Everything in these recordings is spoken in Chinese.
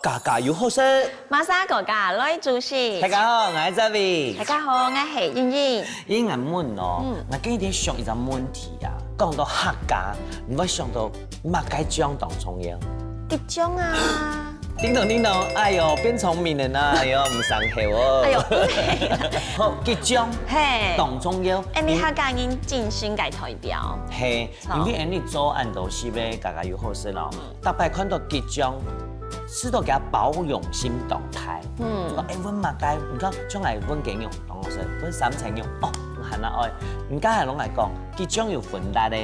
家家有好食。马莎国家来主席。大家好，我是 Zavi。大家好，我是英英。英文问哦，我今天想一个问题啊，讲到客家，我想到马街酱当葱样。吉种啊！叮咚叮咚，哎呦，变聪明了呢，哎呦，唔生气哦。哎呦，好，吉酱，嘿，当葱样。哎，你客家人真心该代表。嘿，因为你做案都是要家家有好食咯，特别看到吉酱。吃到给他保养心动态，说哎，阮马街，你看将来阮几样当我说，阮3层样哦，喊啊爱，人家系拢来讲，吉种有粉辣的，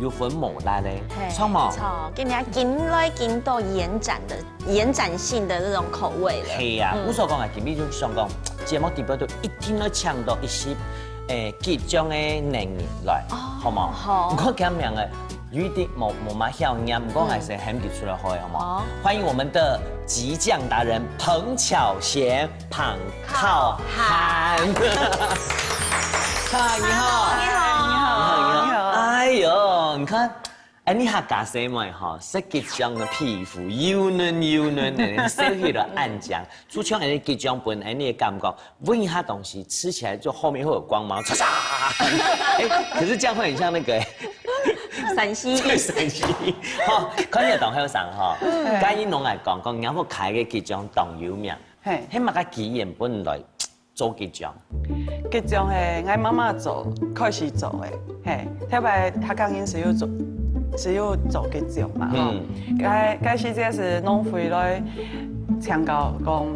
有粉抹辣的，错冇？错，给人家进到延展性的这种口味了。系啊，我所讲嘅，今日就想讲，节目底部都一定要抢到一些吉种的能源来，好冇？好，我咁样嘅。有啲冇乜晓念，唔過係成喊佢出來開，好冇？歡迎我們的激醬達人彭巧嫻，彭靠涵。嗨，你好，你好。哎呦，你看，哎，你客家姐妹哈，食吉醬嘅皮膚幼嫩的，小氣的暗醬，出腔人哋吉醬本，哎，你嘅感覺，聞一下東西，吃起來就後面會有光芒，唰唰。哎，可是這樣會很像那個。陕西，陕西，好，看你當後生吼，嘉義攏來講有冇開嘅吉醬當有名，起碼個起源本來做吉醬。吉醬係我媽媽做，開始做嘅，係特別客家人是要做吉醬嘛，吼，嗰時這是農會來倡導講，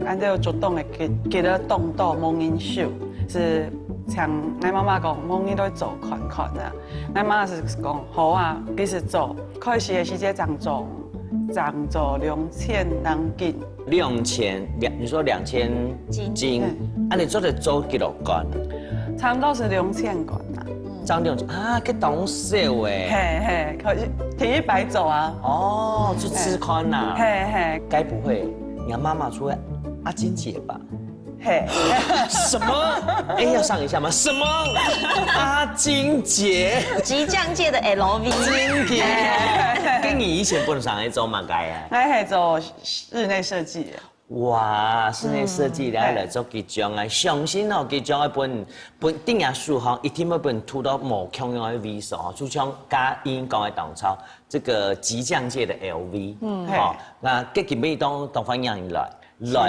按照做凍嘅吉了凍到冇人手是。像我媽媽講，冇人都做看看啊。我媽是講好啊，其實做開始嘅時間長做2000人斤。你說2000斤，啊你做得做幾多罐？差唔多是2000罐啊。裝2000啊，佢當少誒。嘿，可以提100走啊。哦，去吃寬呐。嘿，該不會你媽媽出來阿金姐吧？嘿，什麼？哎，要上一下嗎？什麼？阿金姐，激醬界的 LV。金姐，跟你以前不能上來做嘛街啊？我係做日內設計。哇，室內設計來做吉醬啊！相信哦，吉醬嘅本頂下數項一定要本塗到無共樣嘅味素，就像嘉英講嘅當初，這個激醬界的 LV，好，那結結尾當方樣來，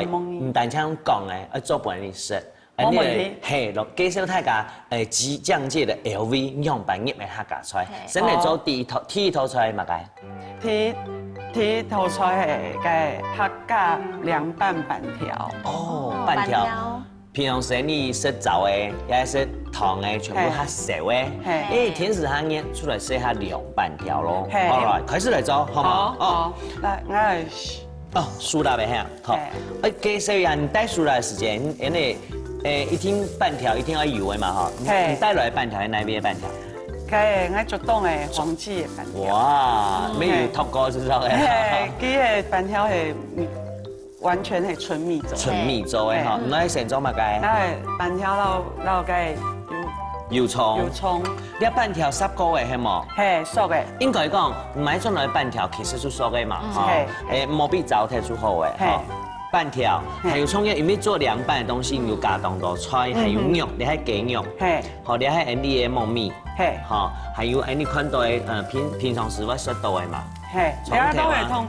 唔但聽講誒，要做本嚟食。冇問題。係咯，介紹大家激醬界的 LV 用版業嘅客家菜，先嚟做第一套菜嘛介。第一套菜係客家涼拌板條。哦，板條。平常時你食粥誒，也食湯誒，全部較熟誒。誒，天時行業出來食下涼板條咯。好來，開始來做，好嗎？好。來，我係。哦，蘇打白香，好。介紹一下你帶蘇打的時間，因為一天半條一定要油的嘛，哈。你帶來半條係哪邊的半條？我做凍的黃記的板條。哇，沒有脫過是吧？佢嘅板條係完全係純米做。純米做的哈，你係成做乜嘅？我係板條撈嘅油葱。你半條濕過嘅係冇？係熟嘅。應該講唔係做來半條，其實就熟嘅嘛。冇比早睇出好嘅。半條，還有葱嘅，因為做涼拌嘅東西有加當多菜，還有肉，你係雞肉，好，你係你嘅糯米，好，還有你看到嘅平常時會食到嘅嘛，你都會通，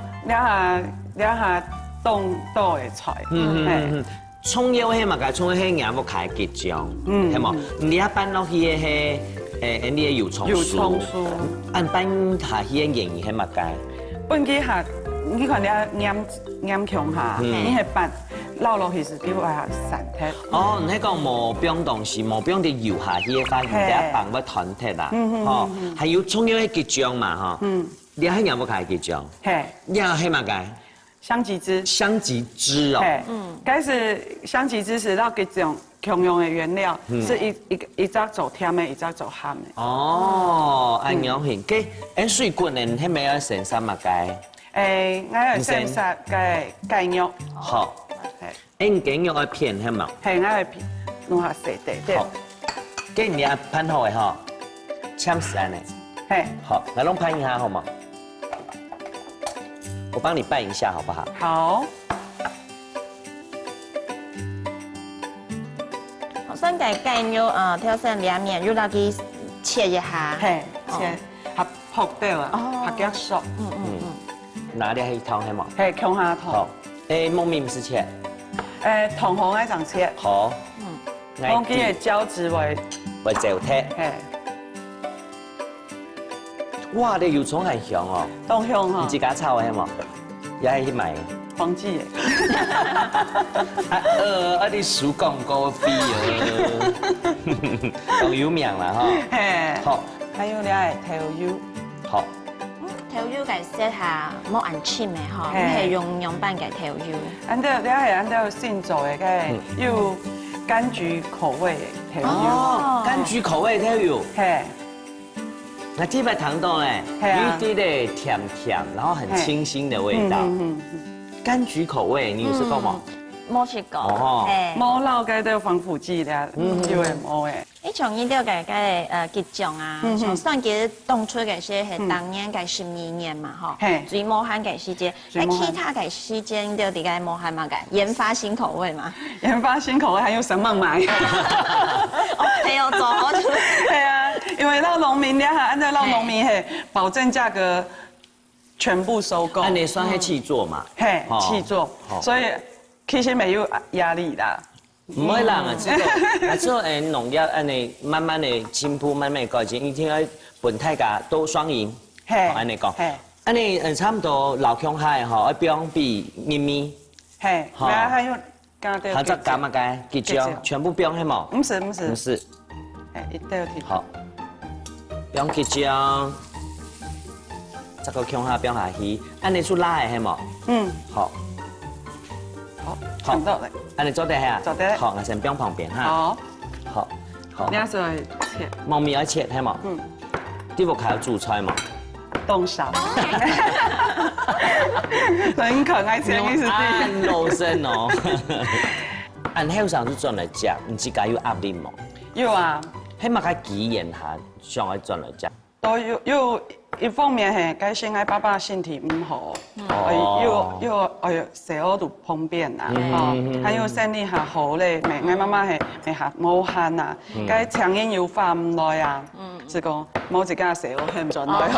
你下凍到嘅菜，葱油係嘛個，葱油係硬不開結醬，係冇，你一拌落去嘅係你嘅油葱酥，按拌下去嘅鹽係嘛個，拌幾下。你看你鹽強下，你係拌撈落去是比較散脫。哦，你係講冇冰東西，冇冰啲油下去發現你一拌要團脫啦。哦，係要葱油嘅結醬嘛，嗬。你係有冇開結醬？係。你係乜嘅？香吉汁。香吉汁哦。係。是香吉汁是撈結醬共用嘅原料，是一隻做甜嘅，一隻做鹹嘅。哦，按樣型，嘅按水滾嘅，係咪要成三物嘅？我係先殺嘅雞肉。好。係。雞肉要片係嘛？係，我係片，弄下細地。好。跟你啊噴好嘅嗬，簽時間咧。係。好，我攏噴一下好嘛？我帮你拌一下好不好？好。先给雞肉挑成兩面，要落去切一下。嘿，切合撲掉啊，哦合腳熟。拿掉黑汤黑嘛？嘿，強下好頭。。糯米不是切？糖紅嗰陣切。好。黃雞嘅膠質為就剔。嘿，哇，你油葱很香哦。當香哈你自。家炒的嘛？也係去買。黃雞嘅。你手講高飛講有名啦哈。嘿。好，還有咧係頭油。好。頭油嘅切下冇銀簽嘅嗬，嘿係用板嘅頭油。按照咧係按照現做嘅，佢有柑橘口味嘅頭油。哦，柑橘口味都有。嘿。那這塊糖豆呢，係啊有一點點甜甜，然後很清新的味道。柑橘口味，你有試過嗎？冇試過。哦係。冇撈嘅都有防腐劑咧，有嘅冇嘅。你從呢啲嘅結種啊，從上幾凍出嘅些係當年嘅12年嘛，嗬，最無限嘅時間，其他嘅時間都點解無限嘛嘅研發新口味嘛？研發新口味還有上網買。係有做好出。係啊，因為老農民咧嚇，按照老農民係保證價格全部收購。按你算係氣做嘛？嘿，氣做，所以其實沒有壓力啦。唔會啦，之後農業按你慢慢的進步，慢慢的改進，一定要本大家都雙贏。按你講，按你差唔多老鄉海嗬，一邊比咪咪。嘿，還有加啲。還再加乜嘅？結醬，全部邊係冇？唔是。唔是。誒，一定要聽。好。邊結醬，這個鄉下邊下去，按你出拉係冇？好。好，到嚟。按你做得係啊？做得。好，我先邊旁邊哈。好。好。好。你要再切。貓咪要切係冇？啲肉還要煮菜冇？凍少。很可愛，前面是按肉身哦。按後上是轉來食，唔自家有壓力冇？有啊。喺乜嘅幾言下上來轉來食？都有一方面係該先愛爸爸身體唔好，又食好多方便啊，還有身體下好咧，咪愛媽媽係下冇限啊，該腸炎又化唔來啊，是講冇一家食好唔盡來。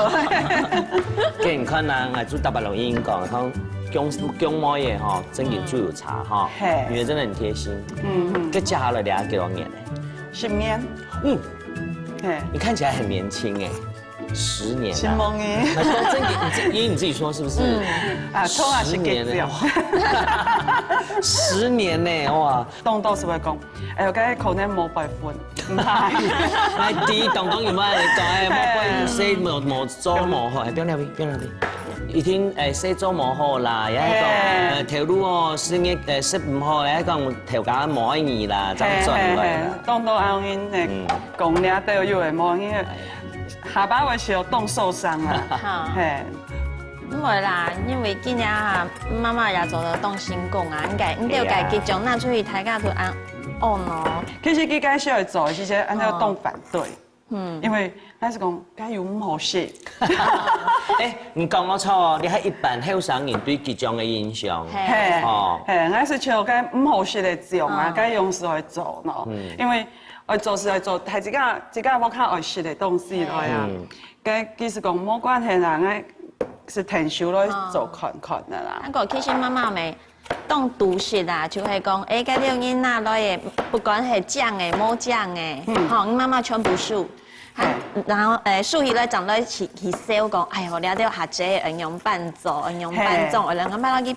既然看啊，我做大白龍已經講，講姜母嘢嗬，整件豬油茶哈，女人真的很貼心。佢嫁了你幾多年咧10年。你看起來很年輕哎。10年新夢嘅，因為你自己說是不是？啊，錯啊，是幾久？10年呢，哇！當到時會講，誒，嗰可能冇備份，唔係。係啲當當然乜你講誒，冇備死冇做冇好，係邊兩邊？已經洗做冇好啦，有一個條路哦，食唔好，有一個條架冇愛意啦，就轉來啦。當到後面誒講兩都有誒冇，因為下巴嘅時候凍受傷啦。係。唔會啦，因為今年啊，媽媽也做咗凍心功啊，你要計結種拿出去大家都按哦咯。其實佢介紹嚟做，其實按照凍反對。因為那是講加油唔好食。唔講我錯哦，你喺一般後生人對結種嘅印象。係，我是像該唔好食嘅種啊，該用時去做咯。因為我做時去做係自家冇較愛食嘅東西來啊。該其實講冇關係啦，我是停手來做看看的啦。那個其實媽媽咪當毒食啦，就係講誒，嗰啲囡仔來嘅，不管係醬嘅冇醬嘅，嗬，媽媽全部數。然後數起來長來去燒講，哎呀，我哋要下隻應用伴奏，應用伴奏，我哋咁把佢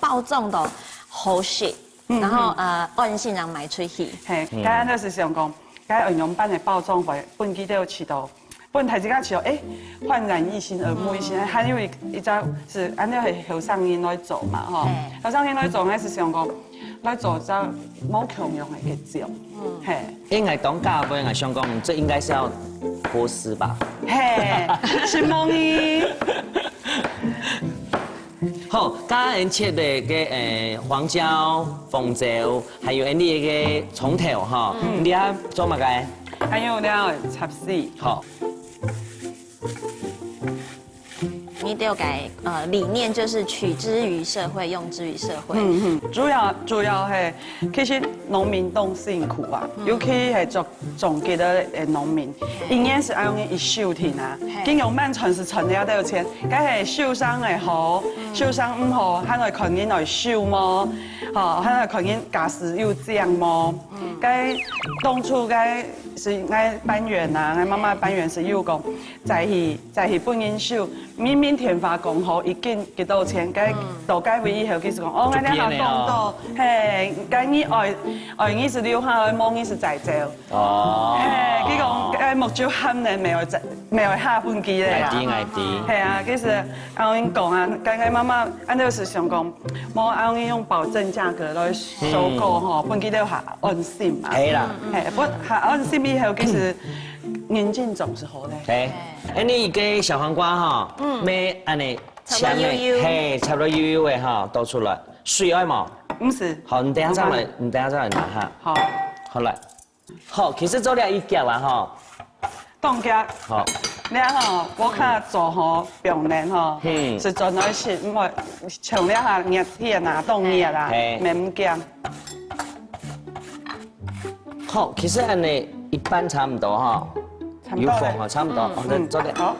包裝到好食，然後安心人賣出去。係，咁樣就是想講，咁應用版嘅包裝會本佢都有起到。本台自家吃誒，煥然一新，耳目一新。還有一隻是按照係後生人來做嘛，吼。後生人來做，我是想講來做隻冇強用嘅結晶，係。應該當家輩，我想講，這應該是要波斯吧？係，是夢伊。好，家人切的嘅黃椒、鳳爪，還有你嘅蔥頭哈，你要做乜嘅？還有了插絲。好。你都有改理念，就是取之于社会，用之于社会。主要係其實農民都辛苦啊，尤其係種幾多嘅農民，應該是用一手田啊，經用漫長是存了都有錢，梗係受傷嘅好，受傷唔好，喺來群人來收麼？吼，喺來群人假使又這樣麼？該當初該是愛班員啊，愛媽媽班員是有講，在去本人收，明明田花講好，已經幾多錢，該到該位以後佢是講，哦，我哋下講到，嘿，該你愛你是留下來，望你是在走，哦，嘿，佢講該目睭喊人未會下半機咧啊，愛啲，係啊，其實阿英講啊，該媽媽按照是想講，冇阿英用保證價格來收購吼，本機都下安心嘛，係啦，係，不下安心以後其實年金總是好咧。係，你嘅小黃瓜哈，咩安尼差不多悠悠嘿，差不多悠悠嘅哈，倒出來，水愛冇？唔是，好，你等下再來拿哈。好，好來，好，其實做了一腳啦哈。凍腳。好，你吼，我看做吼表年吼，是做來是唔會像你下熱天啊凍熱啦，免唔驚。好，其實安尼一般差唔多哈。有風哈，差唔多。做點。好。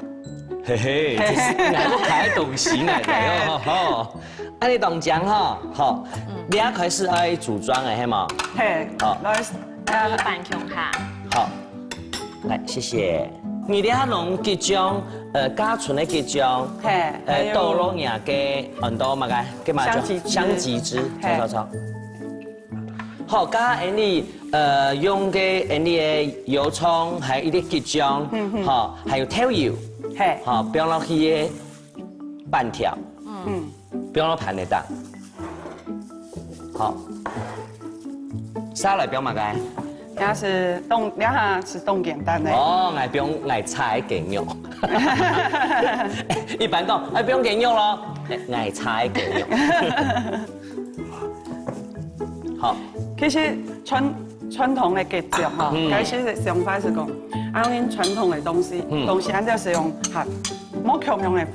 嘿嘿，這是哪個開東西來的喲？好，安尼凍漿哈，好，你要開始愛組裝的，係嘛？嘿，好，來，一般窮下。好，來，謝謝。你哋弄結漿，家傳的結漿，倒落嘢嘅很多嘛嘅，嘅嘛香吉汁，炒。好，加你用嘅你嘅油蔥，還有一啲結漿，好，還有調油，好，不要落去嘅半條，不要落盤嚟打，好，沙來不要嘛嘅。也是凍，你下是凍簡單的。哦，我不用我菜雞肉。一般講，不用雞肉咯，我菜雞肉。好，其實傳統的結晶哈，其實想法是講，按用傳統的東西按照是用嚇，冇強用的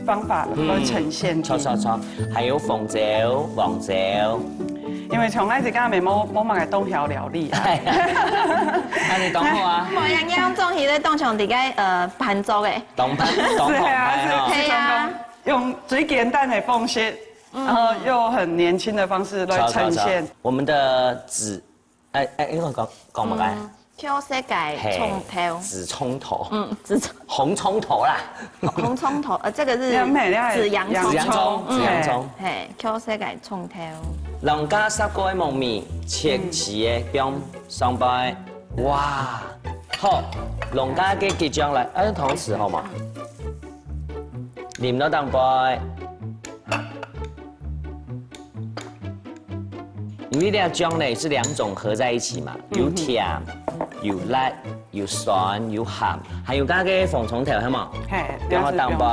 方法來呈現。錯，還有鳳爪、黃爪。因為從來自家咪冇乜嘅東橋料理啊。啊，你講好啊。冇人用種起咧，當場自己盤做嘅。當盤，係啊，用最簡單的方式，然後又很年輕的方式來呈現。我們的紫，應該講乜嘅？挑色計蔥頭。紫蔥頭。紫蔥。紅蔥頭啦。紅蔥頭，這個是紫洋蔥。嘿，挑色計蔥頭。農家濕過嘅糯米切絲嘅薑上杯，哇！好，農家嘅結漿嚟，按同時好嘛？淋到當杯，因為呢個漿呢是兩種合在一起嘛，有甜、有辣、有酸、有鹹，還有加嘅鳳蟲頭係嘛？係，讓我當杯。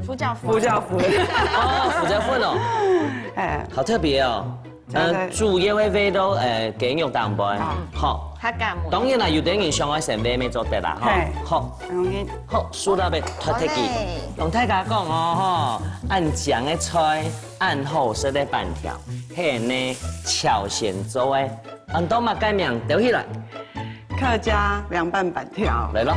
胡椒粉。哦，胡椒粉哦，好特別哦。煮嘢會味到雞肉當杯，好。當然啦，有啲人想愛成杯咩做得啦，好。好，輸到俾脱脱機。同大家講哦，按醬嘅菜，按好食嘅板條，係呢朝鮮做嘅，按多嘛改名丟起來。客家涼拌板條。嚟咯。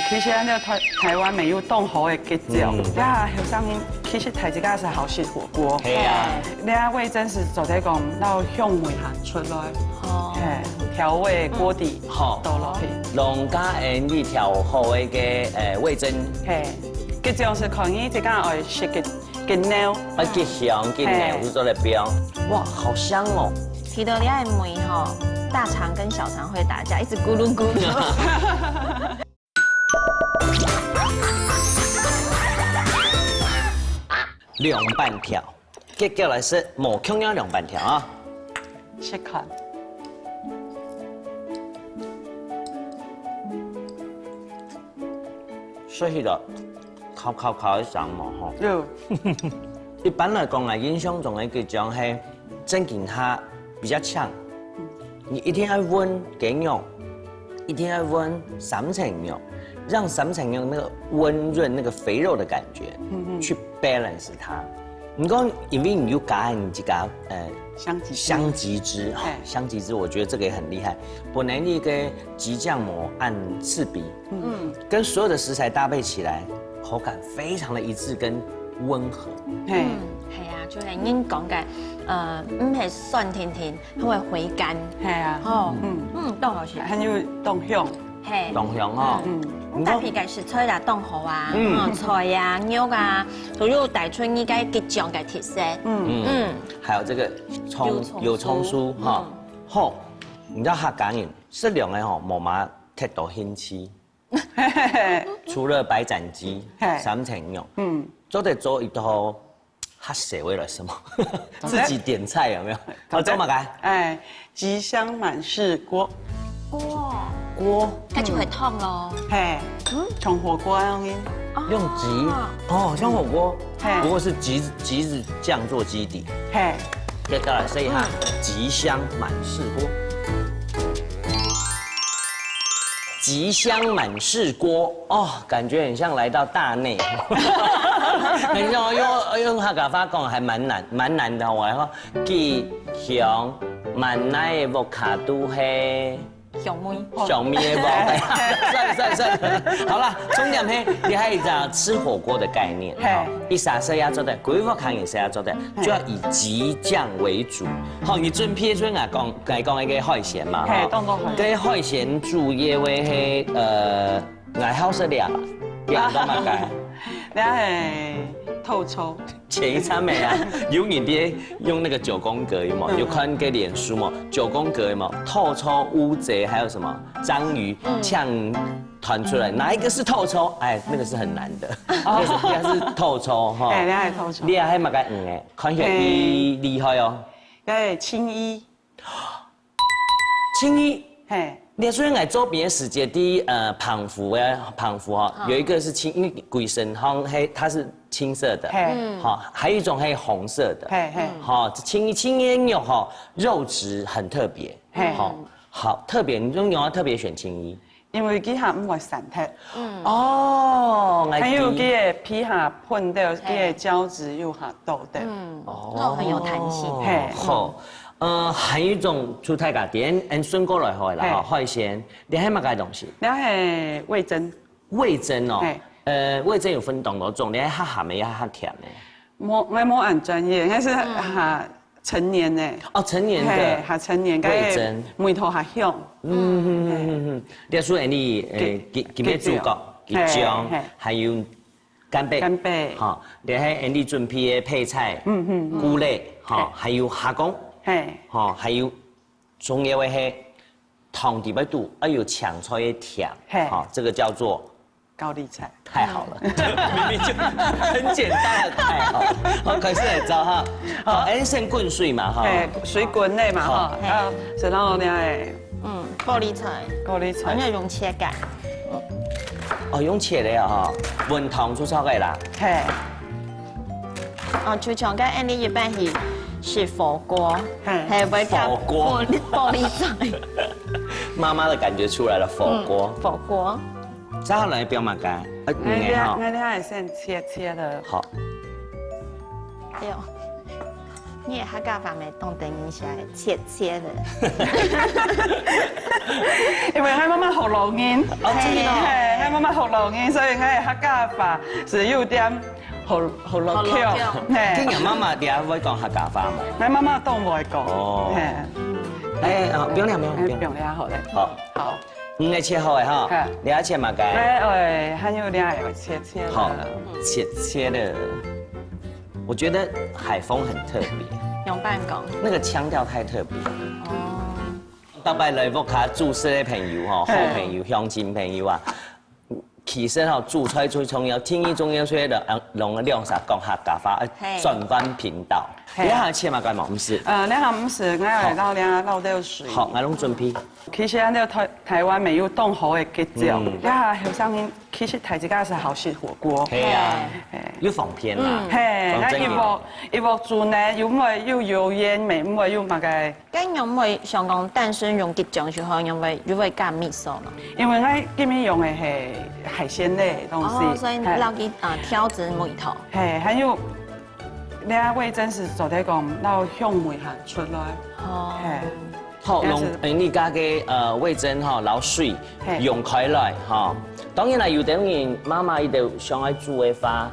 其實按照台灣沒有凍好的結晶，你下後生其實台自家是好食火鍋。係啊，你下味真是做啲講到香味行出來。哦，调味锅底好倒落去，农家人你调好的个味噌，嘿，佢就是可以这个爱食嘅料，啊，吉香吉牛是做的标，哇，好香哦！提到你爱梅哈，大肠跟小肠会打架，一直咕噜咕噜。凉拌条，结果来说冇空要凉拌条啊。试看。所以就烤一上嘛吼。有，一般来讲啊，印象中的嗰種係真勁它比較嗆，你一定要溫雞肉，一定要溫三層肉，讓三層肉那個溫潤那個肥肉的感覺，去 balance 它。你講，因為你又加你這個香吉汁，香吉汁，我覺得這個也很厲害。本來你個吉醬膜按刺鼻，跟所有的食材搭配起來，口感非常的一致跟溫和。嘿，係啊，就係應講嘅，唔係酸甜甜，佢會回甘。係啊，哦，都好食。很有動香。係。東香哦，搭配嘅食材啦，凍河啊，菜啊、肉啊，都有帶出呢個吉醬嘅特色。還有這個油蔥酥哈，好，你知道客家人適量的吼，冇嘛踢到興起，除了白斬雞、三層肉，做得做一道黑社會了什麼？自己點菜有沒有？我做乜嘅？哎，吉香滿室鍋。鍋，那就會燙咯。嘿，從火鍋用的。用吉哦，像火鍋，不過是吉子醬做基底。嘿，接下來試一下吉香滿室鍋。吉香滿室鍋哦，感覺很像來到大內。你知道用客家話講還蠻難的，我講吉香滿奶的卡都係。小妹啵，算了，好了，重點係你還有講吃火鍋的概念，一啥色要做的，鬼火康也是要做的，就要以吉醬為主。好，你準備出嚟講一個海鮮嘛，跟海鮮煮嘢會係愛好食啲啊，點講嘛解？你係透抽。前一餐沒啊，有人哋用那個9宮格有冇？有看個臉書冇？9宮格有冇？透抽、烏賊，還有什麼章魚嗆團出來，哪一個是透抽？哎，那個是很難的，那個是透抽哈。哎，你係透抽。你還嘛個誒，看起來厲害哦。誒，青衣。青衣。嘿。你雖然來周邊的世界第一澎湖哈，有一個是青，因為鬼神湯黑它是青色的，好，還有一種係紅色的，好，青衣肉哈，肉質很特別，好特別，你用要特別選青衣，因為佢下唔會散脫，哦，還有佢嘅皮下碰到佢嘅膠質又下倒的，哦，很有彈性，好。還有一種出太家店，順過來開啦，海鮮，你係乜嘢東西？你係味噌。味噌哦，味噌有分咁多種，你係黑鹹嘅，一係黑甜嘅。冇按專業，應該是下成年嘅。哦，成年嘅。下成年嘅味噌，梅頭下香。你說你幾咩主角？吉醬，還有干貝。好，你係你準備嘅配菜，菇類，好，還有蝦公。好，還有仲有嘅係湯底喺度，有搶菜嘅甜，好，這個叫做高麗菜。太好了，明明就很簡單的太好，好，可是嚟做哈，好，先滾水嘛哈，水滾類嘛哈，然後你係高麗菜，我要用切嘅，哦，用切的啊哈，溫湯出炒嘅啦，哦，就像跟安利一般是火鍋，還會加玻璃菜。媽媽的感覺出來了，火鍋。再後來表嘛該，我哋係先切的。好。哎呦，你也客家話咪懂得一下切的。因為係媽媽學老人，係媽媽學老人，所以我係客家話是有點。好落橋，聽人媽媽點會講客家話嘛？我媽媽都唔會講。哦，哎，不用了，不用，不用了，好嘞。好，好，鱼的切好的哈，两切嘛该。哎，还有两个切。好，切的。我觉得海风很特别。用办公。那个腔调太特别。哦。到摆来屋卡注册的朋友吼，好朋友、乡亲朋友啊。起身吼，煮菜最重要，天意重要，所以就弄个两三讲客家话，转翻频道。你下切嘛干嘛？唔是？你下唔是，我来到两老豆水。好，我拢准备。其實咧台灣沒有凍好嘅結椒，一下後生人其實睇自家是好食火鍋。係啊，有防偏啦。係，那一鍋煮呢，又唔會有油煙味，唔會有乜嘅。咁有冇想講單身用結醬就好，因為加味噌咯？因為我今日用嘅係海鮮類東西。哦，所以撈啲挑子梅頭。係，還有你啊味噌是做啲講撈香梅行出來。哦。係。好，用你家嘅味噌吼撈水用開來吼。當然啦，有啲人媽媽伊就上愛煮嘅話，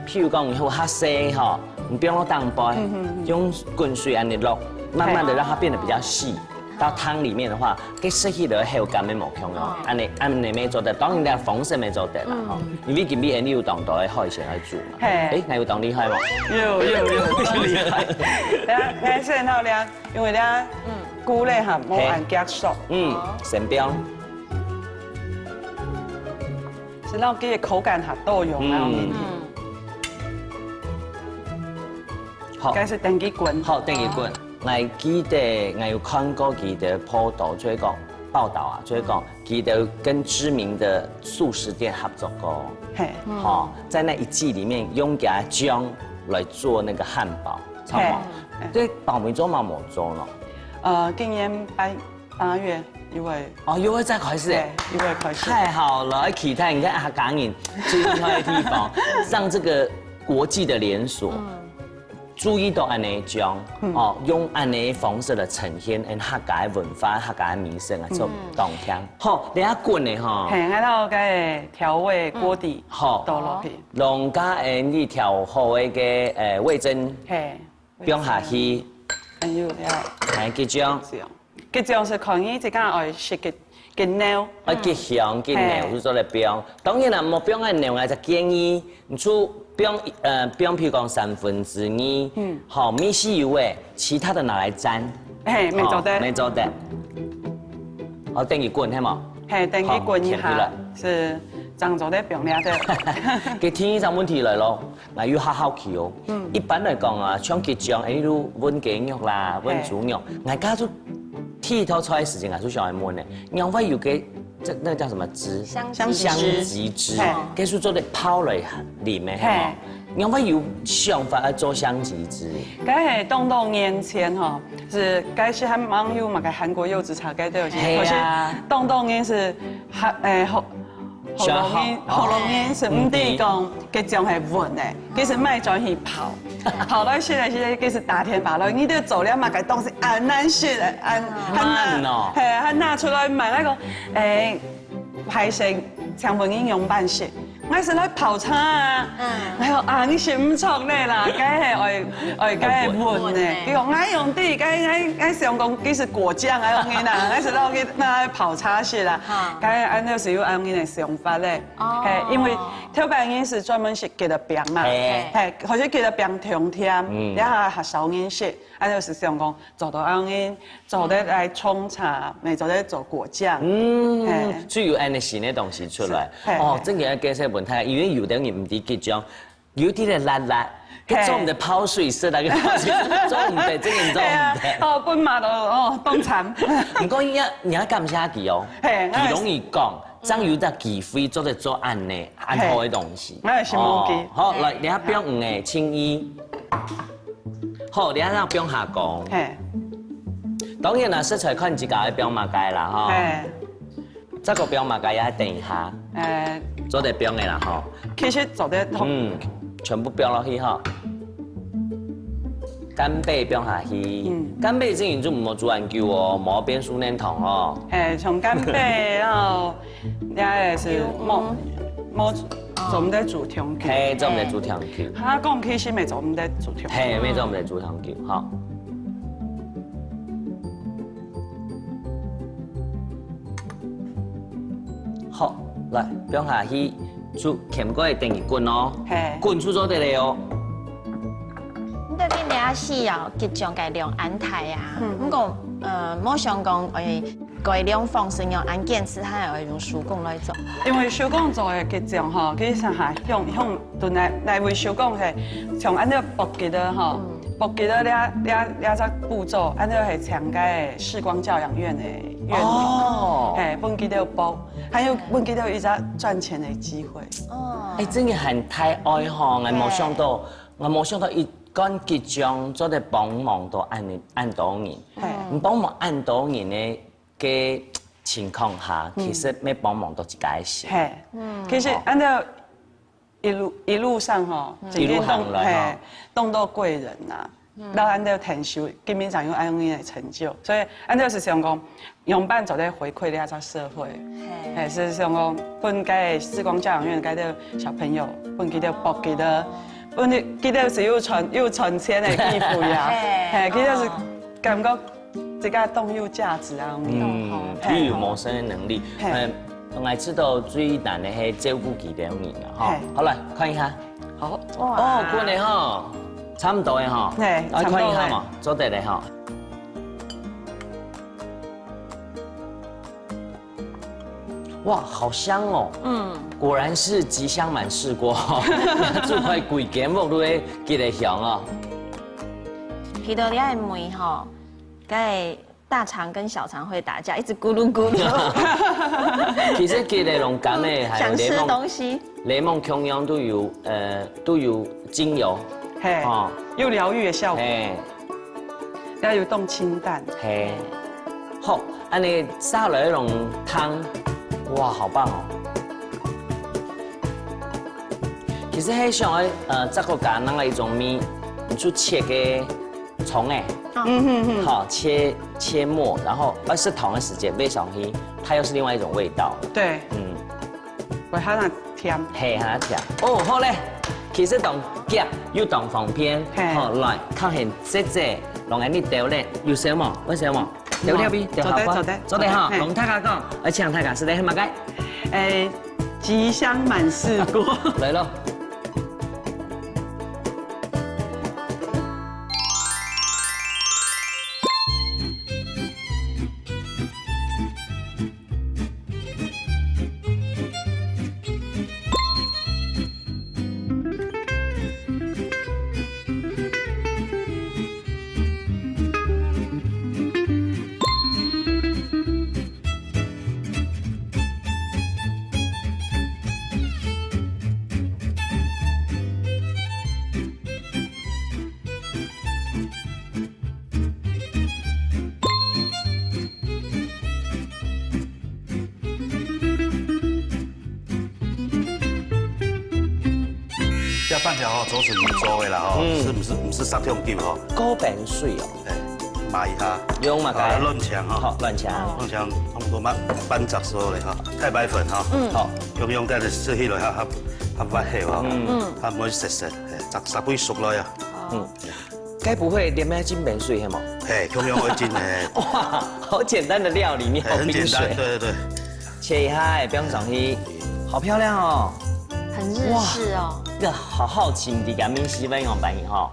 譬如講有較細吼，唔不用落當杯，用滾水安尼落，慢慢的讓它變得比較細。到湯裡面的話，佢失去咗口感嘅無窮哦。安尼沒做得，當然你風色沒做得啦吼。因為今日你有當到嘅海鮮來煮嘛。誒，你有當厲害冇？有厲害。你先到咧，因為咧。菇咧嚇冇按夾熟，神標，是讓佢嘅口感嚇多樣啊。好，該是電機滾。好，電機滾。我記得我有看過佢的報道，就係講報道啊，就係講佢哋跟知名的素食店合作過。係，好，在那一季裡面用嘅醬來做那個漢堡，超好。對，爆米做嘛冇做咯。今年8月因為又會再開始，因為開始太好了！期待你看阿港人最厲害的地方，讓這個國際的連鎖注意到安尼種用安尼方式來呈現客家文化、客家名聲啊，做動聽。好，你一滾的哈，係喺度嘅調味鍋底倒落去，弄加你調好嘅味噌，放下去。還有係結醬，結醬是可以一間愛食嘅料，結香結料去做嚟標。當然啦，冇標嘅料我就建議你出標譬如講2/3，好米豉油誒，其他的拿來沾。係沒做得，沒做得。好，等佢滾係冇？係等佢滾一下，是。漳州的表面的，佢天一陣問題來咯，嗱要好奇哦。一般嚟講啊，像結醬，誒都溫雞肉啦、溫豬肉，我家都剃頭出來時間，我都想嚟問嘅。因為有個那個叫什麼汁？香吉汁，佢是做嚟泡嚟裡面係冇。因為有想法要做香吉汁。嗰係多年前吼，是嗰時還蠻有嘛個韓國柚子茶嗰啲，可是多年是喉嚨面是唔得講，佢醬係混嘅，佢是賣轉去泡，泡到現在佢是打天把落，你都做了嘛個東西很難食嘅，很難哦，係啊，很拿出來賣那個海鮮長本應用辦式。我是來泡茶啊，我話你食唔錯咧啦，梗係我梗係混嘅。佢講我用啲，我想講佢是果醬啊，用嘅啦，我是攞佢拿泡茶食啦，梗係按照時要按佢嘅想法咧，係因為挑白人是專門食雞肉餅嘛，係或者雞肉餅甜甜，一下學手人食，按照是想講做到按佢做得來沖茶，咪做得做果醬，所以要按你新嘅東西出來，哦，真嘅嘅些。因為有啲人唔知結醬，有啲咧辣辣，佢做唔得泡水色啦，做唔得，真係做唔得。哦，本馬都當慘。唔過而家咁寫記哦，佢容易講，將有得機會做得做按呢按好嘅東西。我係先冇記。好，來你下標五嘅青衣，好，你下讓標下講。當然啦，食材看自家嘅標馬街啦，哈。這個標馬街也等一下。做得標嘅啦，吼。其實做得全部標落去吼。干貝標下去，干貝之前就唔好做研究哦，冇變數nen糖哦。從干貝然後也是冇做唔得做長久。做唔得做長久。他講其實未做唔得做長久。未做唔得做長久，好。做唔得做長久。好，來，你下標五嘅薑，薑貝薑下去，薑貝之前就唔好做研究哦，冇變數nen糖哦。從干貝然後也是冇做唔得做長久。從干貝然後也是冇做唔得做長久。好，好，来，表下去出钳过电鱼滚哦，嘿，滚出咗地嚟哦。你得跟俩死哦，集中改良安泰啊。不过莫想讲改良方式用按键吃，还要用手工来做。因为手工做的吉种吼，其实下向炖来为手工是像按照薄吉的吼，薄吉的俩只步骤，按照是强解的视光教养院的院哦嘿，本吉都包，还有本吉都有一只赚钱的机会。哦，哎，真嘅係太愛吼，我冇想到，伊講結帳做得幫忙到按多年，唔幫忙按多年呢嘅情況下，其實要幫忙到一家事。嘿，其实按照一路上吼，一路行來吼动到贵人呐。然后按照天修，基本上有按用的成就，所以按照是想讲，用办做在回馈了这社会，哎，是想讲，本该视光教养院该的小朋友，本记得博记得，本记得是有存钱的衣服呀，哎，记得是感觉这个动有价值啊，具有谋生的能力。我知道最難嘅係照顧其他人啊，哈。好來看一下，好，哦，滾嘅哈。差唔多嘅哈，對來看一下嘛，做得嚟哈。哇，好香哦！果然是吉祥满試過，做塊貴節目都會記得香啊。皮多利亚的梅哈，该大肠跟小肠会打架，一直咕噜咕噜。其實記得用咁嘅，還有想吃東西，檸檬中央都有精油。嘿，有疗愈的效果，要有动清淡，嘿，好，安尼撒了那种汤，哇，好棒哦！其实很像这个家那个一种米，你去切个葱哎，好切末，然后是同一时间备上去，它又是另外一种味道。对，会它那甜，嘿，它甜。哦，好嘞。其實當夾要當防片，好來，較現即隻，讓人哋掉咧，要少嘛，為少嘛，掉掉邊，掉下關，做得哈，同大家講，而且大家是咧係乜嘅？吉祥滿室過，嚟咯。这半条吼都是鱼做的啦吼，不是杀痛丢吼。高本水哦，麻一下，用嘛该乱墙哈，好乱墙，乱墙差不多嘛半杂所嘞哈，太白粉哈，好，用在是迄落哈挖起哈，它唔会实，十几熟了呀，该不会连咩金本水係冇？用会进诶，哇，好简单的料理，你好很简单，对，切一下，不用上去，好漂亮哦。很日式哦。这个好好奇，你敢面西分用反应哈？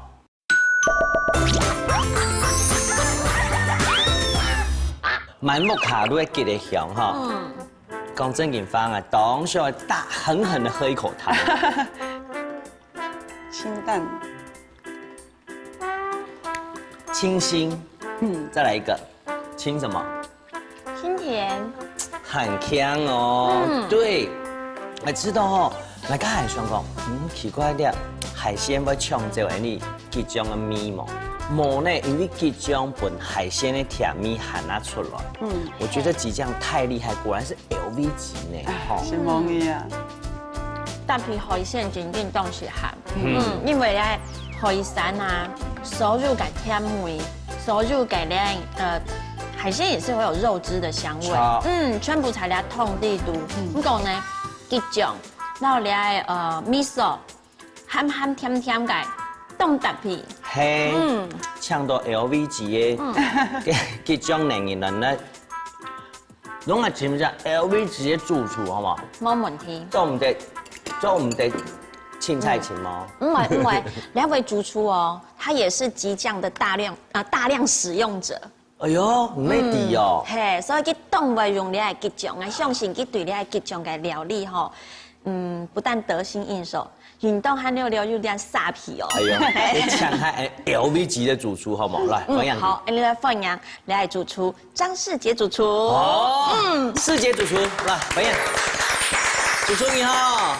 满目卡路的吉的香哈。讲正经方啊，当时大狠狠的喝一口汤。清淡，清新，再来一个，清什么？清甜。很香哦。对，我知道哦。大家还想讲，奇怪啲海鲜要抢走你吉种的米嘛？冇呢，因为吉种本海鲜的甜米含啊出来。我觉得吉酱太厉害，果然是 LV 级呢。是梦一样。搭配海鲜真正当是咸。因为咧海产啊，所有嘅甜味，所有嘅咧海鲜也是会有肉汁的香味。全部材料通地度。不过呢，吉种。然後你係味噌，鹹甜甜嘅，凍搭配。嘿，搶到 LV 級嘅，嘅種能源呢，拢係全部就 LV 直接住處，好唔好？冇問題。做我們的青菜情嗎？唔會，兩位主廚哦，他也是激醬的大量使用者。哎呦，唔咩啲哦。嘿，所以佢當會用你係激醬，我相信佢對你係激醬嘅料理吼，不但得心應手，運動還有有點殺皮哦。哎呦，你搶下 LV 級的主廚好唔好？來分享。好，你來分享，你係主廚張世傑主廚。哦，世傑主廚，來分享。主廚你好。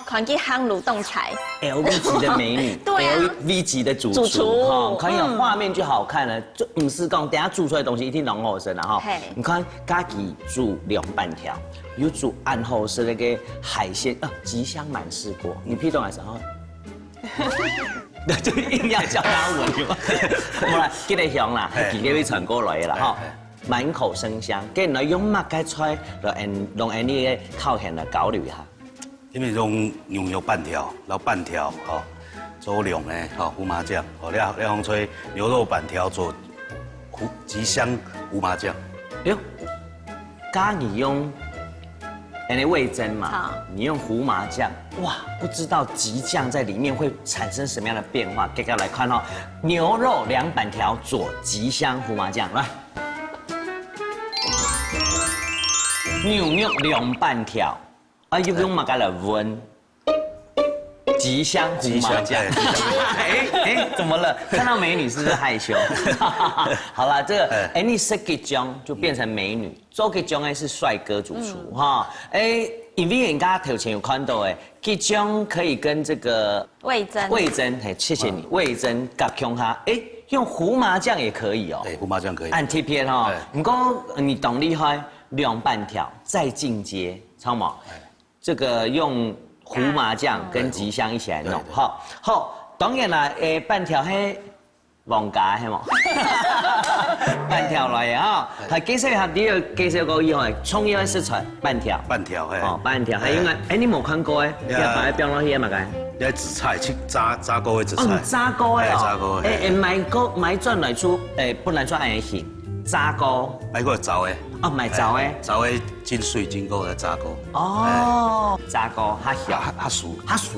看佢烘爐凍菜 LV 級的美女，對啊 ，LV 級的主主廚哈，看有畫面就好看了，就唔是講等下煮出來的東西一定濃厚身啦哈。你看家己煮涼拌條，有煮暗厚身那個海鮮啊，吉香滿試過，你批動還是哈？就硬要叫他聞嘛。冇啦，這個香啦，係自己會傳過來的啦哈，滿口生香，跟來用乜嘅菜來用呢個套現來考慮下。因為用牛肉半條，然後半條哦，做涼的哦胡麻醬，哦你用吹牛肉半條做吉香胡麻醬。喲，剛你用味噌嘛，你用胡麻醬，哇，不知道吉醬在裡面會產生什麼樣的變化？給大家來看哦，牛肉涼板條佐吉香胡麻醬，來，牛肉涼板條。啊，用嘛該來聞，吉香胡麻醬。哎，怎麼了？看到美女是不是害羞？好了，這個你是吉醬就變成美女，做吉醬是帥哥主廚哈。因為人家頭前有看到吉醬可以跟這個味噌，謝謝你，味噌夾香下，用胡麻醬也可以哦。對，胡麻醬可以。按貼片哈，不過你懂厲害，涼拌條再進階，超毛。這個用胡麻醬跟吉香一起來弄，好，當然啦，半條係黃家係冇，半條來啊，係幾時合啲要介紹個以後，蔥葉食材半條，哦，半條，係應該，你冇看過你要把它標落去嘛該？你紫菜去炸過的紫菜，炸過的炸過的，買轉來出，本來出嚟型，炸過，買過走的。哦，唔係走誒，走誒真水真高嘅炸過。哦，炸過較小，較熟，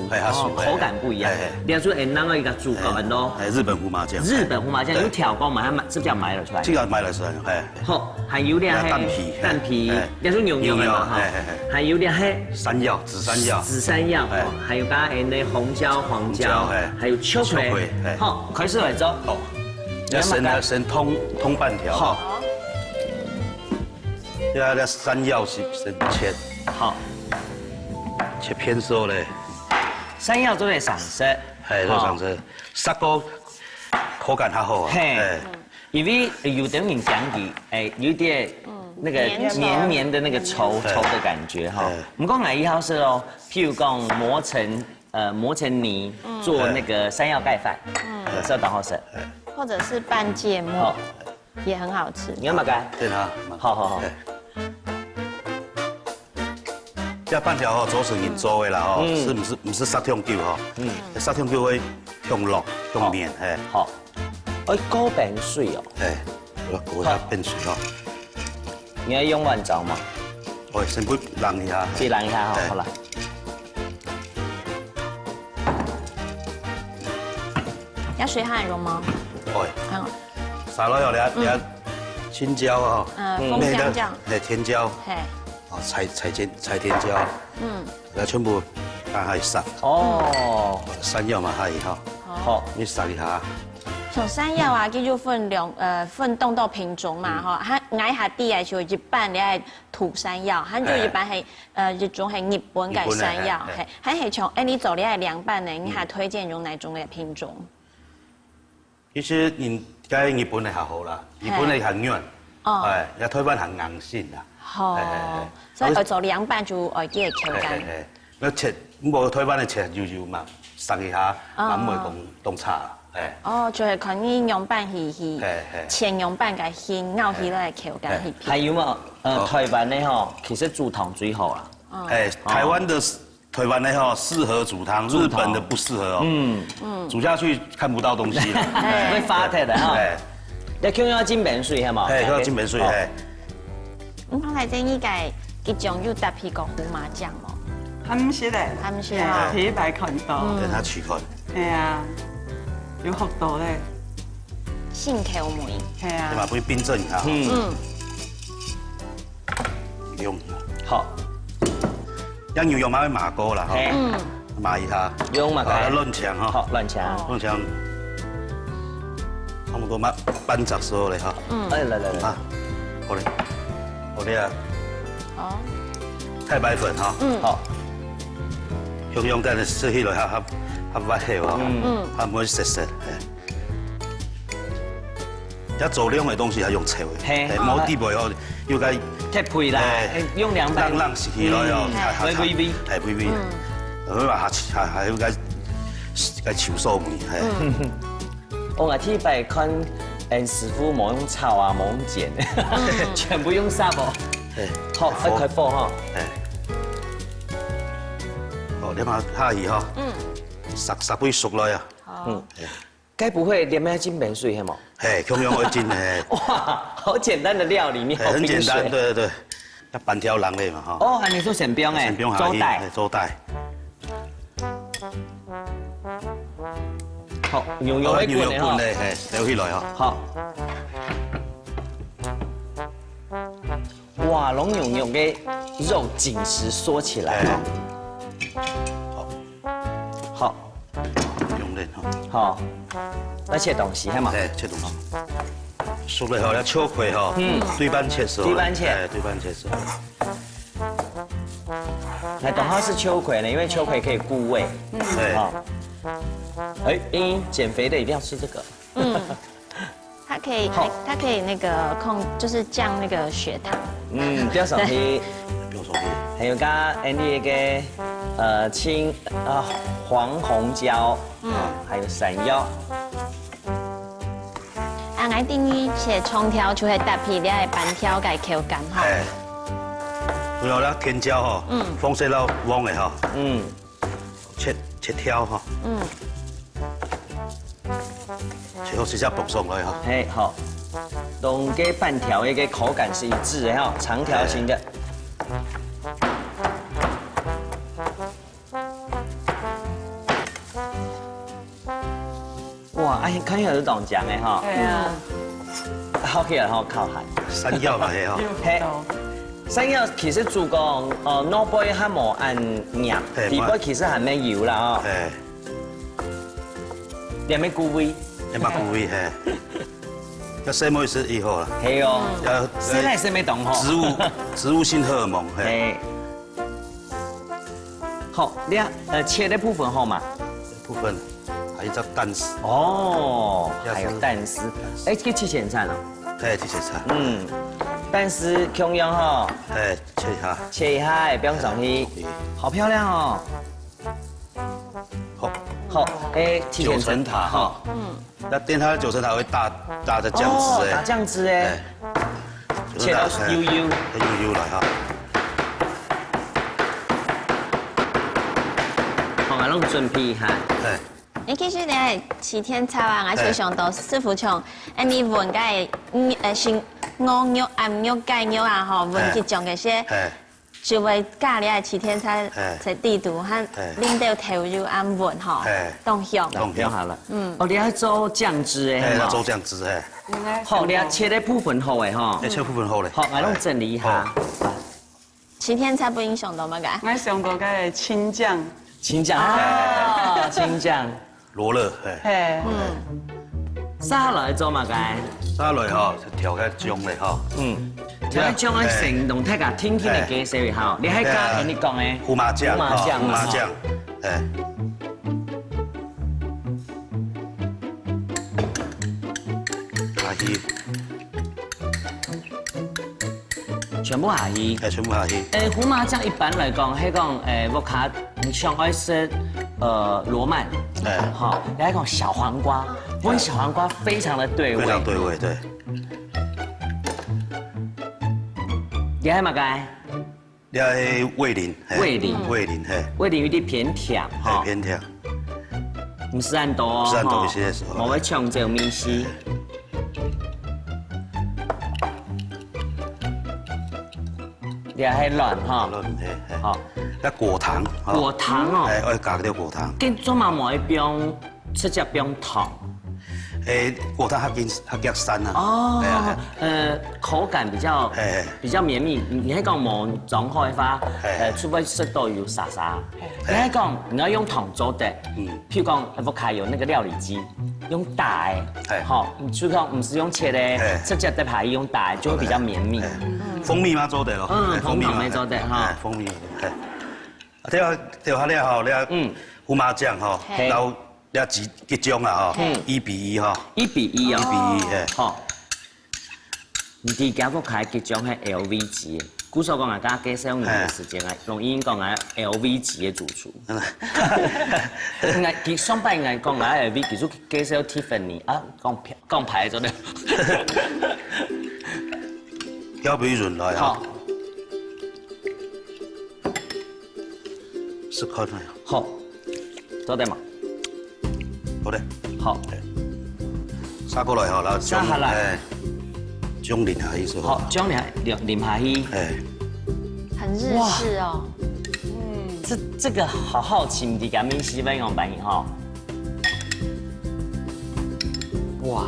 係較熟，口感不一樣。你要說那個一個煮過很多。係日本胡麻醬。日本胡麻醬有調過嘛？是不是要買了出來？這個買了出來，係。好，還有啲係蛋皮，你說牛肉嘛？還有啲係山藥，紫山藥，還有加啲紅椒、黃椒，還有秋葵。好，開始來做。哦，先通半條。好。啲山藥是先切，好，切片數咧。山藥都係上色，係都上色，殺過口感較好啊。係，因為有啲人講佢有點那個黏黏的那個稠的感覺哈。唔講哪一號是哦，譬如講磨成泥做那個山藥蓋飯，這當好食。或者是拌芥末，也很好吃。你要乜嘅？對啊，好。這半條做成人做的啦，是唔是殺香蕉吼？殺香蕉會香落香綿，係。好，高餅水哦。係，我下變水吼。你要用碗糟嘛？我先不冷一下。先冷一下好啦。要水很容嗎？會。撒落去了，青椒啊，風香醬，甜椒。菜天椒，全部加下殺。哦，山藥嘛係哈。好，你殺一下。從山藥啊，佢就分凍到品種嘛，哈，佢挨下啲嘅時候一般你係土山藥，佢就一般係一種係日本嘅山藥，係，佢係從你做你係涼拌嘅，你係推薦用哪種嘅品種？其實日本嘅還好啦，日本嘅很軟，係，而台灣很硬性啦。哦，所以我做涼拌就愛啲嘅口感。我切，冇台灣嘅切油油嘛，殺一下，唔會凍差。哦，就係看你涼拌係前涼拌嘅係咬起來嘅口感係。還有嘛，台灣咧吼，其實煮湯最好啦。台灣咧吼適合煮湯，日本的不適合哦。煮下去看不到東西啦，會發鐵的哈。你要浸冰水係嘛？要浸冰水係。你刚才建议改一种又搭配个胡麻酱哦，唔是咧，唔是啊皮白看到，给它取款，係啊，有幅度咧，性口梅，係啊对，吧？不冰镇啊，嗯，用，好，让牛肉麻会麻锅啦，嘿，麻一下，用嘛啊，该，乱枪哈，好，乱枪，乱枪，差不多嘛，半只熟嘞哈，哎，来来来，啊，好嘞，好嘞啊，哦，太白粉哈，好，用但是吃起来哈滑起哈，它唔会涩涩，一做两个东西係用炒嘿嘅，冇啲味哦，要計贴配啦，用200，冷食起來哦，微微，係微微，佢話下要計炒酥味，係。我話天白看，師傅冇用炒啊，冇用剪，全部用砂鍋。好，一塊火哈。好，你嘛下去哈，十杯熟來啊，該不會連咩金盆水係冇？係咁樣去煎係，哇，好簡單的料理，你好很簡單，冰水。對對對，一半條人嚟嘛哈，哦，還你做神標哎，成邊下去，周帶。周帶，好，牛肉會滾的哈。咧，係扭起來哈，好。哇，龍牛肉嘅肉緊實縮起來係哦。好，用咧哈。好，那切東西係嘛？誒，切東西。熟了後，要秋葵哈，對半切熟。對半切哎，對半切熟。那等它是秋葵呢，因為秋葵可以固胃。對，好。哎，減肥的一定要吃這個。它可以好，它可以那个就是降那个血糖。不要少皮，不用手皮。還有加那個黃紅椒，還有山藥。啊，我定義是蔥條就係搭配了板條嘅口感哈。哎，然後咧甜椒哈，放色到旺嘅哈，切條哈，切好直接放上來哈。嘿，好，兩個半條的個口感是一致的哈，長條形的。哇，哎，看起來都當醬的哈，係啊，好起來好靠下。山藥嘛係哈，有嘿幅度，山藥其實主講，腦杯還冇按醃，嘿底杯其實還沒油啦哦，誒，裡面固味。一百股味係，要細妹是以後啦，係哦，要現在是沒懂吼。植物性荷爾蒙係，哎，好，你切的部分好嘛？部分還有隻蛋絲，哦，還有蛋絲，哎，這個切前餐哦。係這些菜，蛋絲芎用哈，係切一下，切一下，不用上去，好漂亮哦。好，好，哎，切前九層塔哈，那電它九層塔會打的醬汁打醬汁哎，切到油油，油來哈，好，我弄準備一下。係。你其實你係七天炒啊，我就想到師傅從你換嘅先鵝肉、鴨肉、雞肉啊，嗬，換幾種嘅些，就會加你係七天炒在地圖和拎到頭肉啱換嗬，當香。不要好了。哦，你要做醬汁哎，要做醬汁哎。好，你要切的部分好哎哈。切部分好嘞。好，我弄整理一下。七天炒不影響到乜㗎？我想到嘅青醬，青醬啊，青醬。羅勒，係，沙來做嘛該？沙來哈，調嘅醬嚟哈。調嘅醬喺成棟睇下天天嘅雞絲好，你喺家你講嘅胡麻醬，胡麻醬，下去，全部下去。全部下去。胡麻醬一般來講係講我卡你上愛食羅曼，好，你係講小黃瓜，我小黃瓜非常的對味，非常對味，對。你係乜嘅？你係味淋，味淋，味淋，味淋有啲偏甜，哈，偏甜，唔是很多，唔是很多一些，我會搶這米絲。也系卵哈，论嘿，好，那果糖，果糖哦，哎，要加点果糖。跟做嘛冇一冰，直接冰糖。果糖较加酸啊。哦，口感比较绵密。你喺講冇撞開花，除非食到有沙沙。你喺講你要用糖做的，譬如講我開有那個料理機，用打的，好，就講唔是用切的，直接在排用打的就會比較綿密。蜂蜜嘛做的咯，蜂蜜咪做的哈，蜂蜜，調下了後，你胡麻醬吼，然後你集中啊吼，1:1吼，1:1哦，1:1嘿，好。你哋家福開集中係 LV 級，古所講大家介紹年嘅時間係用英講係 LV 級嘅主廚。佢雙擺係講係 LV，其實介紹 Tiffany 啊，講牌咗咧。蛟皮潤來啊！試看下。好，做得嘛？好的。好。撒過來後，然後撒下來。將淋下去。好，將淋下去。很日式哦。這個好好奇，唔知咁樣西班牙版型哈。哇！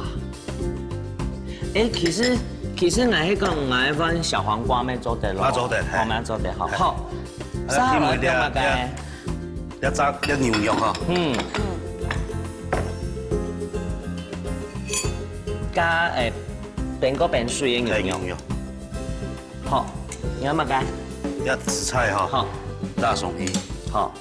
其實我係講我係份小黃瓜咩做得咯？我做得，我咪做得好。好，沙律咁啊嘅。一牛肉哈。加變個變水嘅牛肉。好，你有乜嘅？一紫菜哈。好。大蒜葉。好。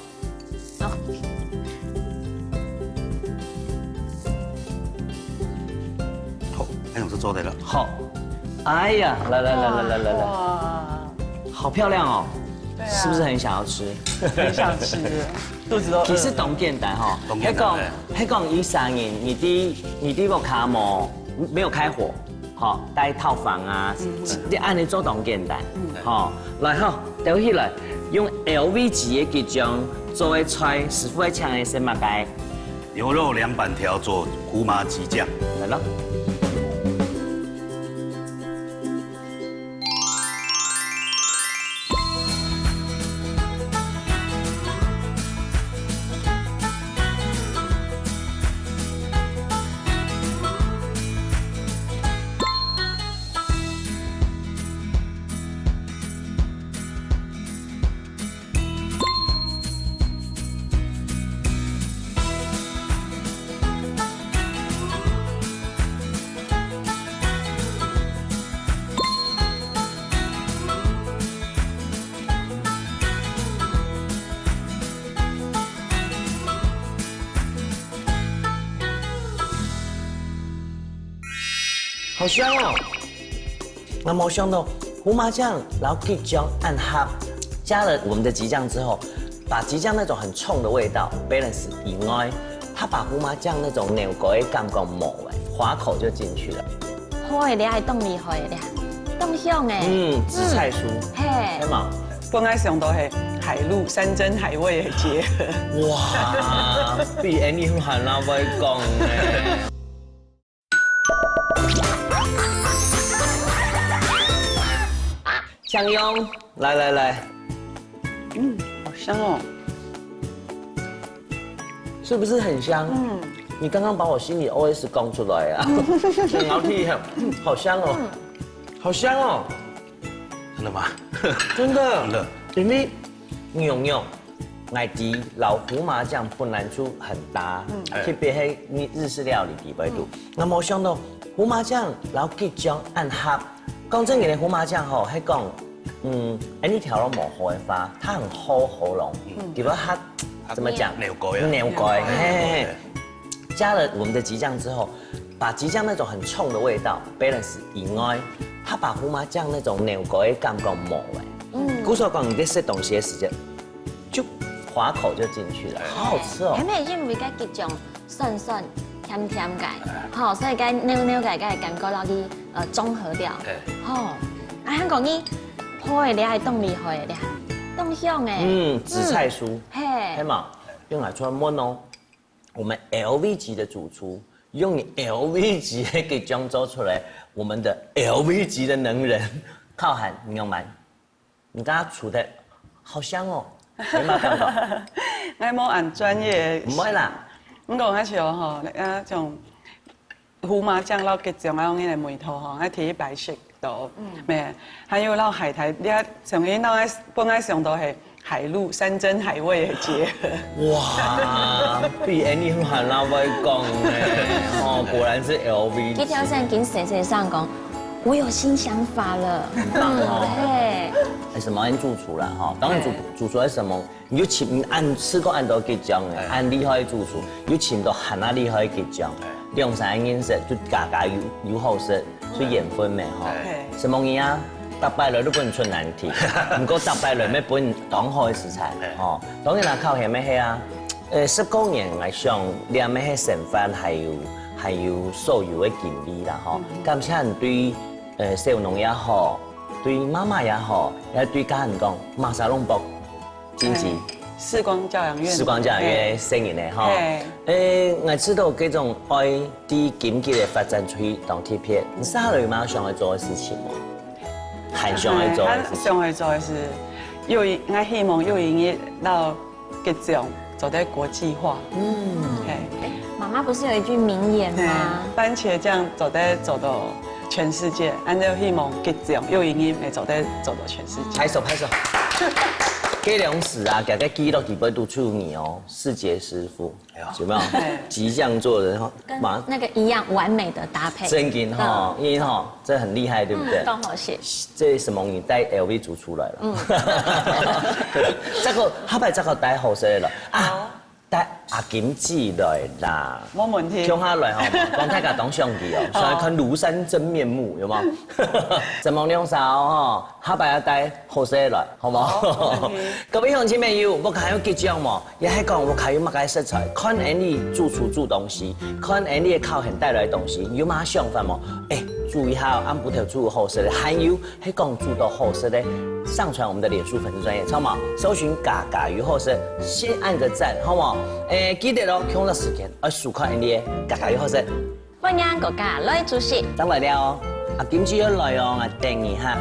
好，那種是做得了。好。哎呀，來，哇，好漂亮哦！對啊，是不是很想要吃？很想吃，肚子都餓。其實當簡單哈，喺講一三年，你啲個卡模沒有開火，好帶套房啊，你按你做當簡單，好來哈，掉起來用 LV 級嘅結漿做嘅菜，師傅喺搶嘅是乜嘢？牛肉涼板條做胡麻雞醬，來咯。好香哦！那么香的胡麻酱，然后鸡酱按它加了我们的鸡酱之后，把鸡酱那种很冲的味道 balance 以外，它把胡麻酱那种牛角的感觉抹哎，滑口就进去了。好的咧，係凍厲害嘅咧，凍香誒。紫菜酥，嘿，係嘛？本來上都係海陸山珍海味的結合。哇，比 Annie 還那會講咧。香庸，來，好香哦，是不是很香？你剛剛把我心裡 OS 講出來啊，很好聽，好香哦，好香哦，真的嗎？真的，真的，因為牛肉、愛啲老胡麻醬本來就很搭，特別係你日式料理地位度。那麼想到胡麻醬，然後結醬按合。講真嘅，胡麻醬吼，係講，呢條都冇開花，它很好喉嚨，結果它怎麼講？牛角，嘿，加了我們的雞醬之後，把雞醬那種很衝的味道 balance 以外，它把胡麻醬那種牛角的感覺抹誒。古所講你在食東西嘅時間，就滑口就進去了，好好吃哦。咁係因為個結醬酸酸甜甜嘅，好，所以個扭嘅個感覺落去綜合掉，好。啊，香港呢，好嘅咧係凍厲害嘅咧，凍香誒。紫菜酥，嘿，嘛，用來做燜哦。我們 LV 級的主廚用你 LV 級的結醬做出來，我們的 LV 級的能人，靠喊你用蠻。你刚刚煮的好香哦，你嘛感觉？我冇按专业，唔会啦，唔讲迄像吼，啊种胡麻酱捞结酱啊，用迄个梅头吼，啊提白色豆，咩，还有捞海苔，你啊上伊捞爱本来上都系海陆山珍海味的结合。哇，比 Annie 很老会讲呢，哦，果然是 LV。一条线跟谁谁上讲，我有新想法了，很棒哦，对。什么按主厨啦哈，当然主厨係什麼？有請按試過按到結賬嘅，按厲害主廚，有請到很啊厲害結賬，用啥顏色就家家有好色，所以鹽分咩哈？什麼嘢啊？搭擺來都不能出難題，唔過搭擺來咩本當好嘅食材哦。當然啦，靠係咩係啊？19年嚟上，你係咩係成分係有所有嘅建議啦嗬。咁請人對小農也好。對媽媽也好，也對家人講，馬沙龍博經濟視光教養院，視光教養院成員咧哈。我知道這種愛啲經濟嘅發展出去當貼片，你沙雷媽想去做嘅事情喎，還想去做嘅事情。想去做嘅是幼兒，我希望幼兒園到結獎走得國際化。媽媽不是有一句名言嗎？番茄醬走到全世界，按照希望結獎幼兒園會走到全世界。拍手拍手。計量時啊，大家記錄幾倍都出你哦，世杰師傅有沒有？激醬做的哈，跟那個一樣完美的搭配。真緊哈，因為哈，這很厲害，對不對？剛好寫。這什麼你帶 LV 煮出來了。這個後擺這個帶好些了啊。帶阿金記來啦，冇問題。叫下來好嘛，講大家當兄弟哦，想來看廬山真面目，有冇？怎麼兩手吼，下擺要帶好些來，好冇？各位鄉親朋友，我看有結獎嘛，也係講我看有乜嘅食材，看你主廚煮東西，看你嘅烤現帶來嘅東西，有乜想法冇？注意下，按不條煮好食的，還有係講煮到好食的，上傳我們的臉書粉絲專頁，好冇？搜尋嘎嘎魚好食，先按個讚，好冇？記得咯，控制時間，要數看你嘅嘎嘎魚好食。歡迎大家來主持。等來了哦，阿點知要來哦，我等一下。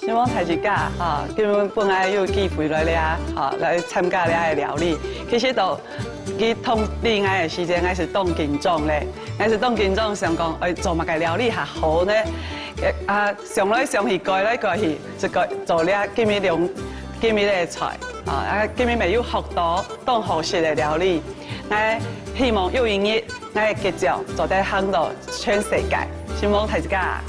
希望大家哈，佢本來有機會來咧，哈，來參加咧嘅料理，其實都。佢通戀愛嘅時間，我是當警長咧，我是當警長想講，做乜嘅料理下好呢？上來上去改來改去，就改做咧今日嘅菜，今日咪有學到當好食嘅料理，我希望有一日我嘅結獎做得行到全世界，希望大家。